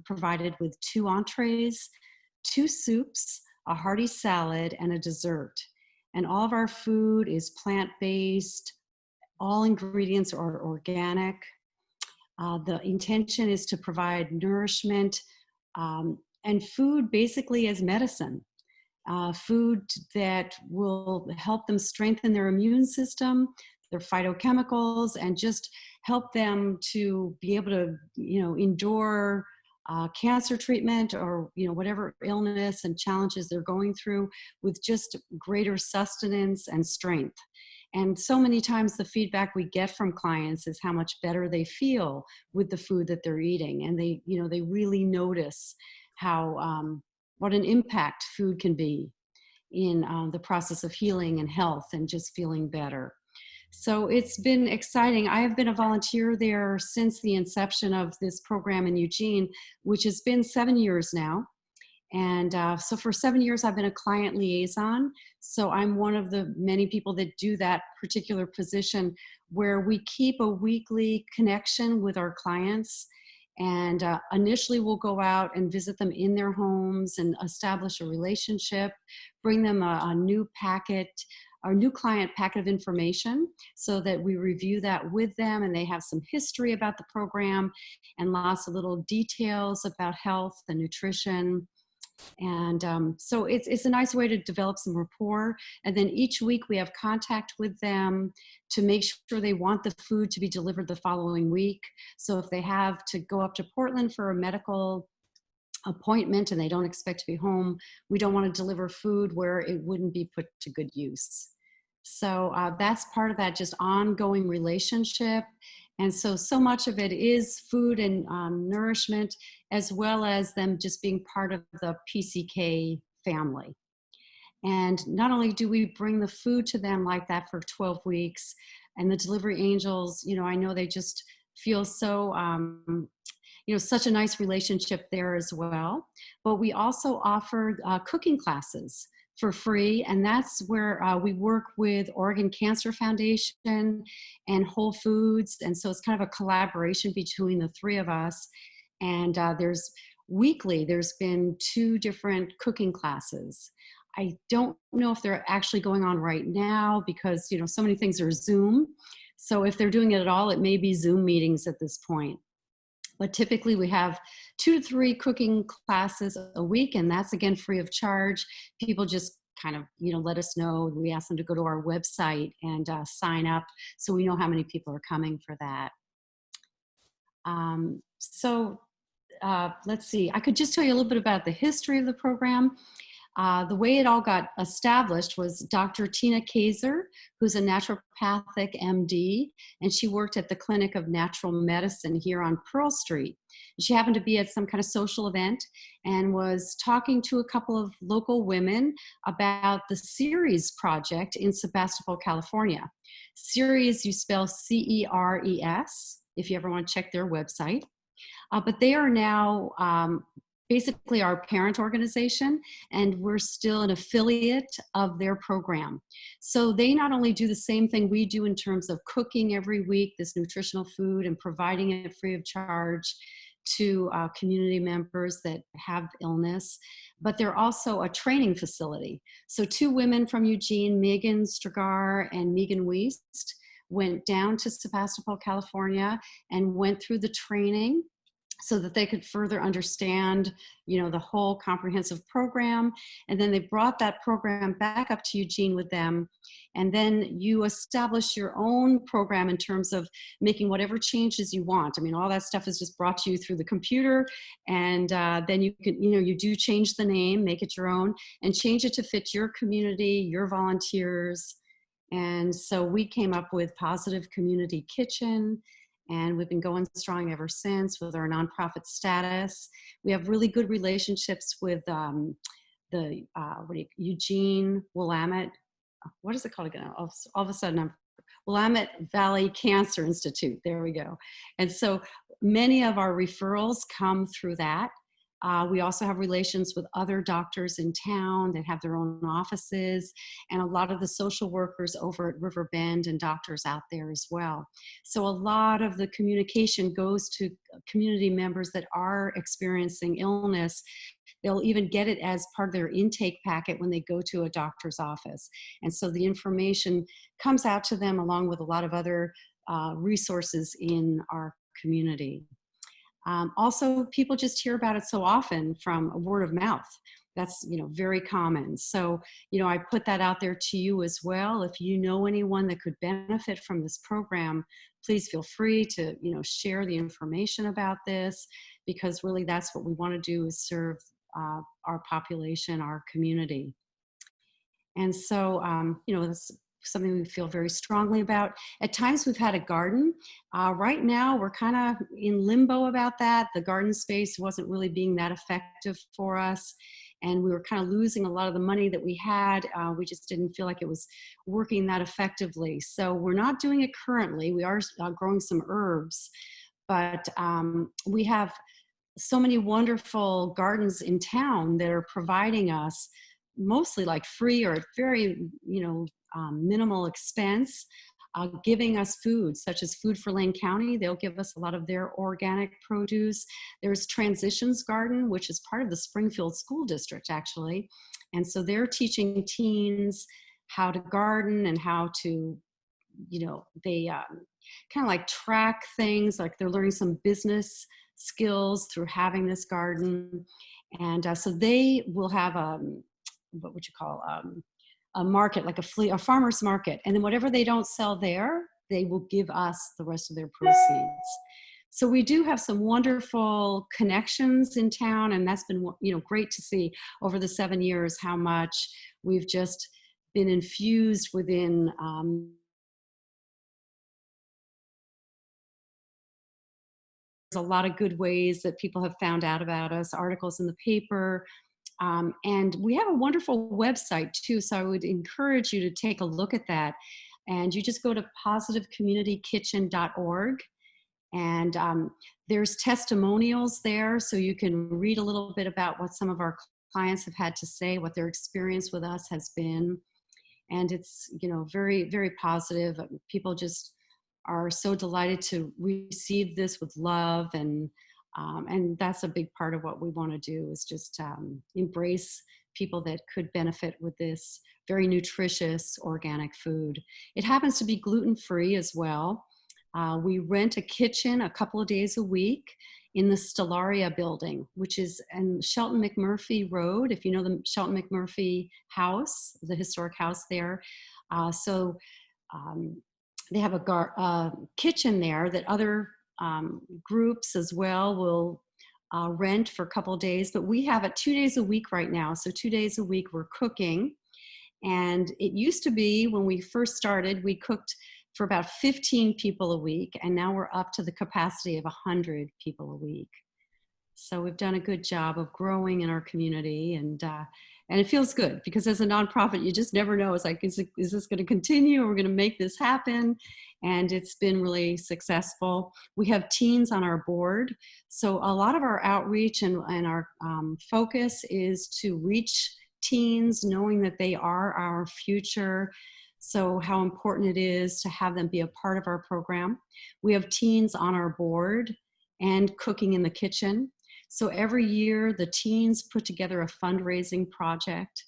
provided with 2 entrees, 2 soups, a hearty salad, and a dessert. And all of our food is plant-based. All ingredients are organic. The intention is to provide nourishment and food basically as medicine. Food that will help them strengthen their immune system, their phytochemicals, and just help them to be able to, endure cancer treatment or, whatever illness and challenges they're going through with just greater sustenance and strength. And so many times the feedback we get from clients is how much better they feel with the food that they're eating. And they really notice how, what an impact food can be in the process of healing and health and just feeling better. So it's been exciting. I have been a volunteer there since the inception of this program in Eugene, which has been 7 years now. And so for 7 years, I've been a client liaison. So I'm one of the many people that do that particular position where we keep a weekly connection with our clients. And initially we'll go out and visit them in their homes and establish a relationship, bring them a new packet, our new client packet of information so that we review that with them and they have some history about the program and lots of little details about health and nutrition. And so it's a nice way to develop some rapport. And then each week we have contact with them to make sure they want the food to be delivered the following week. So if they have to go up to Portland for a medical appointment and they don't expect to be home, we don't want to deliver food where it wouldn't be put to good use. So that's part of that just ongoing relationship. And so much of it is food and nourishment, as well as them just being part of the PCK family. And not only do we bring the food to them like that for 12 weeks, and the delivery angels, I know they just feel so, such a nice relationship there as well. But we also offer cooking classes for free, and that's where we work with Oregon Cancer Foundation and Whole Foods, and so it's kind of a collaboration between the 3 of us. And there's been 2 different cooking classes. I don't know if they're actually going on right now because so many things are Zoom. So if they're doing it at all, it may be Zoom meetings at this point. But typically we have 2 to 3 cooking classes a week, and that's again free of charge. People just kind of, let us know. We ask them to go to our website and sign up so we know how many people are coming for that. Let's see. I could just tell you a little bit about the history of the program. The way it all got established was Dr. Tina Kaiser, who's a naturopathic MD, and she worked at the Clinic of Natural Medicine here on Pearl Street. She happened to be at some kind of social event and was talking to a couple of local women about the Ceres project in Sebastopol, California. Ceres, you spell C-E-R-E-S, if you ever want to check their website. But they are now basically our parent organization, and we're still an affiliate of their program. So they not only do the same thing we do in terms of cooking every week, this nutritional food, and providing it free of charge to community members that have illness, but they're also a training facility. So 2 women from Eugene, Megan Stragar and Megan Wiest, went down to Sebastopol, California, and went through the training so that they could further understand, the whole comprehensive program. And then they brought that program back up to Eugene with them. And then you establish your own program in terms of making whatever changes you want. I mean, all that stuff is just brought to you through the computer. And then you can, you do change the name, make it your own, and change it to fit your community, your volunteers. And so we came up with Positive Community Kitchen. And we've been going strong ever since with our nonprofit status. We have really good relationships with Eugene, Willamette. What is it called again? All of a sudden, Willamette Valley Cancer Institute. There we go. And so many of our referrals come through that. We also have relations with other doctors in town that have their own offices, and a lot of the social workers over at River Bend and doctors out there as well. So a lot of the communication goes to community members that are experiencing illness. They'll even get it as part of their intake packet when they go to a doctor's office. And so the information comes out to them along with a lot of other resources in our community. Also, people just hear about it so often from word of mouth. That's, very common. So, I put that out there to you as well. If you know anyone that could benefit from this program, please feel free to, share the information about this, because really that's what we want to do, is serve our population, our community. And so, that's something we feel very strongly about. At times we've had a garden. Right now we're kind of in limbo about that. The garden space wasn't really being that effective for us. And we were kind of losing a lot of the money that we had. We just didn't feel like it was working that effectively. So we're not doing it currently. We are growing some herbs, but we have so many wonderful gardens in town that are providing us mostly like free or at very minimal expense, giving us food, such as Food for Lane County. They'll give us a lot of their organic produce. There's Transitions Garden, which is part of the Springfield School District, actually. And so they're teaching teens how to garden and how to, they kind of like track things, like they're learning some business skills through having this garden. And so they will have what would you call a market, like a farmer's market. And then whatever they don't sell there, they will give us the rest of their proceeds. So we do have some wonderful connections in town, and that's been, great to see over the 7 years how much we've just been infused within there's a lot of good ways that people have found out about us, articles in the paper. And we have a wonderful website too. So I would encourage you to take a look at that. And you just go to positivecommunitykitchen.org. And there's testimonials there. So you can read a little bit about what some of our clients have had to say, what their experience with us has been. And it's, very, very positive. People just are so delighted to receive this with love, and that's a big part of what we want to do, is just embrace people that could benefit with this very nutritious organic food. It happens to be gluten-free as well. We rent a kitchen a couple of days a week in the Stellaria building, which is in Shelton McMurphy Road, if you know the Shelton McMurphy house, the historic house there. So they have a kitchen there that other groups as well will rent for a couple of days, but we have it 2 days a week right now. So 2 days a week we're cooking. And it used to be, when we first started, we cooked for about 15 people a week, and now we're up to the capacity of 100 people a week. So we've done a good job of growing in our community, and it feels good, because as a nonprofit, you just never know. It's like, is this going to continue? Or we're going to make this happen? And it's been really successful. We have teens on our board. So a lot of our outreach and our focus is to reach teens, knowing that they are our future. So how important it is to have them be a part of our program. We have teens on our board and cooking in the kitchen. So every year the teens put together a fundraising project.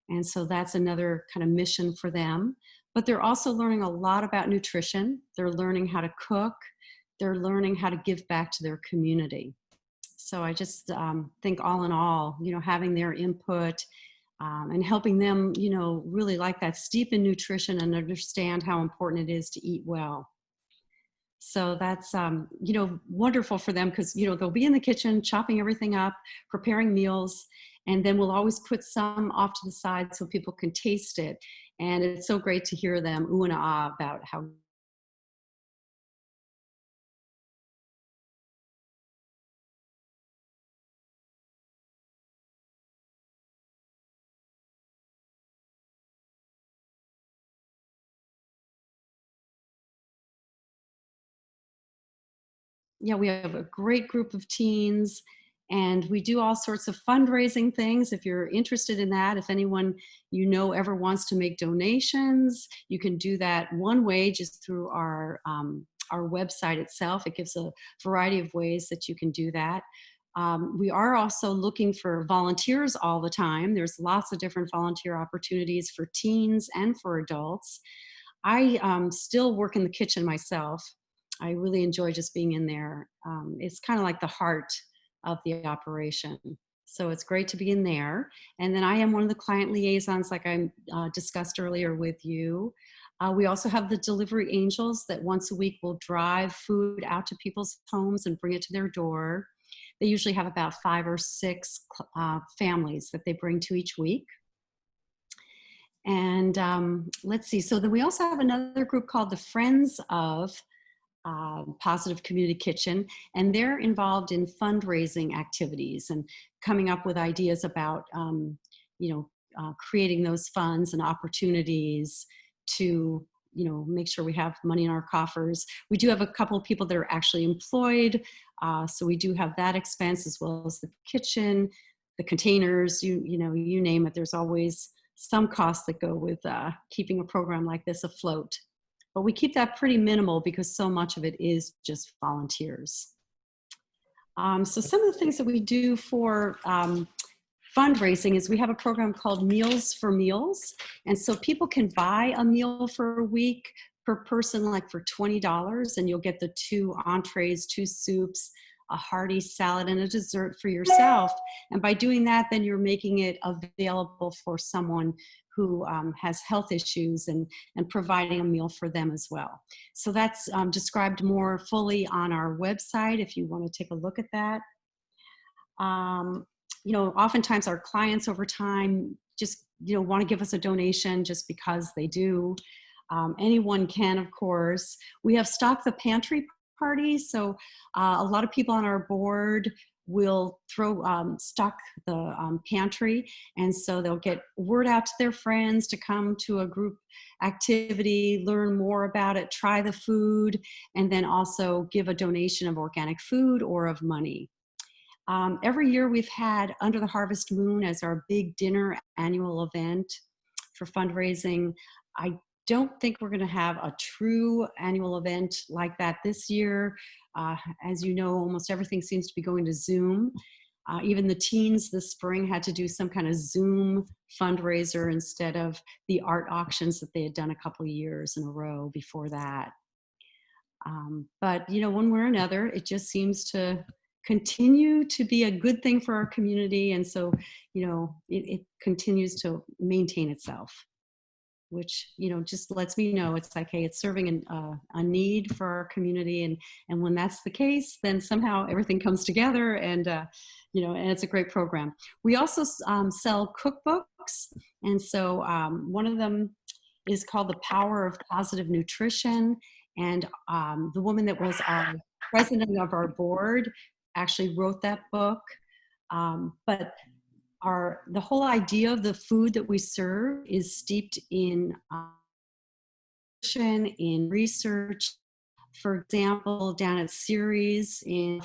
And so that's another kind of mission for them. But they're also learning a lot about nutrition. They're learning how to cook. They're learning how to give back to their community. So I just think, all in all, having their input and helping them, really like that, steep in nutrition and understand how important it is to eat well. So that's, wonderful for them, because, they'll be in the kitchen chopping everything up, preparing meals, and then we'll always put some off to the side so people can taste it. And it's so great to hear them ooh and ah about how. Yeah, we have a great group of teens, And we do all sorts of fundraising things. If you're interested in that, if anyone you know ever wants to make donations, you can do that one way just through our website itself. It gives a variety of ways that you can do that. We are also looking for volunteers all the time. There's lots of different volunteer opportunities for teens and for adults. I still work in the kitchen myself. I really enjoy just being in there. It's kind of like the heart of the operation. So it's great to be in there. And then I am one of the client liaisons, like I discussed earlier with you. We also have the delivery angels that once a week will drive food out to people's homes and bring it to their door. They usually have about 5 or 6 families that they bring to each week. And let's see, so then we also have another group called the Friends of Positive Community Kitchen, and they're involved in fundraising activities and coming up with ideas about, creating those funds and opportunities to, make sure we have money in our coffers. We do have a couple of people that are actually employed, so we do have that expense as well as the kitchen, the containers, you name it. There's always some costs that go with keeping a program like this afloat. But we keep that pretty minimal because so much of it is just volunteers. So some of the things that we do for fundraising is we have a program called Meals for Meals. And so people can buy a meal for a week per person, like for $20, and you'll get the 2 entrees, 2 soups, a hearty salad, and a dessert for yourself. And by doing that, then you're making it available for someone who has health issues and providing a meal for them as well. So that's described more fully on our website if you want to take a look at that. Oftentimes our clients over time just, want to give us a donation just because they do. Anyone can, of course. We have Stock the Pantry parties. So a lot of people on our board will stock the pantry, and so they'll get word out to their friends to come to a group activity, learn more about it, try the food, and then also give a donation of organic food or of money. Every year we've had Under the Harvest Moon as our big dinner annual event for fundraising. I don't think we're going to have a true annual event like that this year. As you know, almost everything seems to be going to Zoom. Even the teens this spring had to do some kind of Zoom fundraiser instead of the art auctions that they had done a couple of years in a row before that. But, one way or another, it just seems to continue to be a good thing for our community. And so, it continues to maintain itself, which, just lets me know it's like, hey, it's serving a need for our community. And when that's the case, then somehow everything comes together and, and it's a great program. We also sell cookbooks. And so one of them is called The Power of Positive Nutrition. And the woman that was our president of our board actually wrote that book. But the whole idea of the food that we serve is steeped in research. For example, down at Ceres in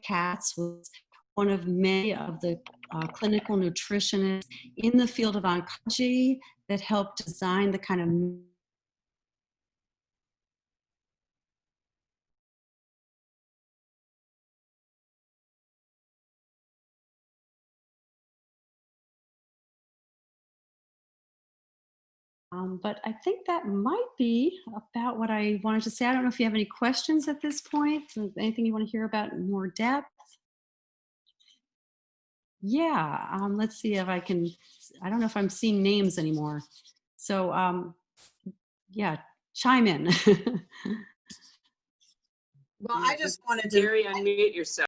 Katz was one of many of the clinical nutritionists in the field of oncology that helped design the kind of but I think that might be about what I wanted to say. I don't know if you have any questions at this point. Anything you want to hear about in more depth? Yeah, let's see if I can. I don't know if I'm seeing names anymore. So, yeah, chime in. Well, I just wanted to. Jerry, unmute yourself.